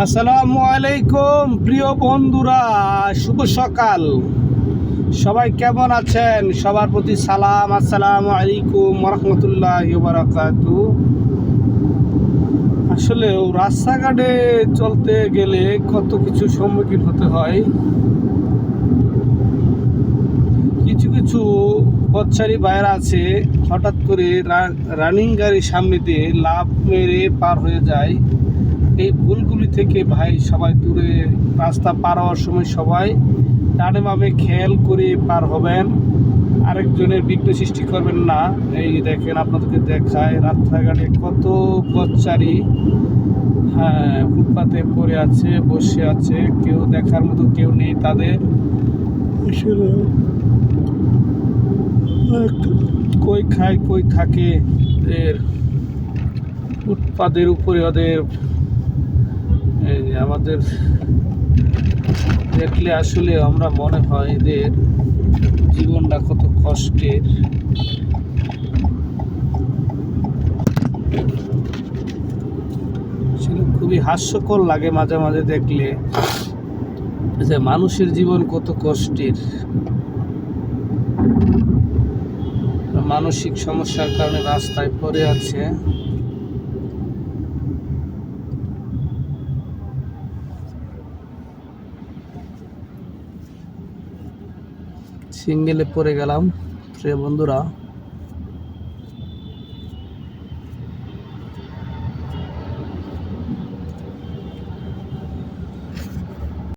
আসসালামু আলাইকুম প্রিয় বন্ধুরা, শুভ সকাল। সবাই কেমন আছেন? সবার প্রতি সালাম। আসসালামু আলাইকুম রহমতুল্লাহি ওয়া বারাকাতুহু। আসলে রাস্তাঘাটে চলতে গেলে কত কিছু সম্মুখীন হতে হয়। কিছু কিছু পথচারী ভাইয়েরা আছে, হঠাৎ করে রানিং গাড়ির সামনে দিয়ে লাফ মেরে পার হয়ে যায়। এই ভুলগুলি থেকে ভাই সবাই দূরে, রাস্তা পার হওয়ার সময় সবাই ডানে বামে খেয়াল করে পার হবেন, আরেকজনের বিঘ্ন সৃষ্টি করবেন না। এই দেখেন, আপনাদেরকে দেখায় রাস্তাঘাটে কত পথচারী ফুটপাতে পড়ে আছে, বসে আছে, কেউ দেখার মতো কেউ নেই তাদের। কই খায় কই থাকে, এর ফুটপাতের উপরে ওদের আমাদের দেখলে আসলে আমরা মনে হয় এদের জীবনটা কত কষ্টের। আসলে খুবই হাস্যকর লাগে মাঝে মাঝে দেখলে যে মানুষের জীবন কত কষ্টের। মানসিক সমস্যার কারণে রাস্তায় পড়ে আছে। সিঙ্গেলে পড়ে গেলাম প্রিয় বন্ধুরা।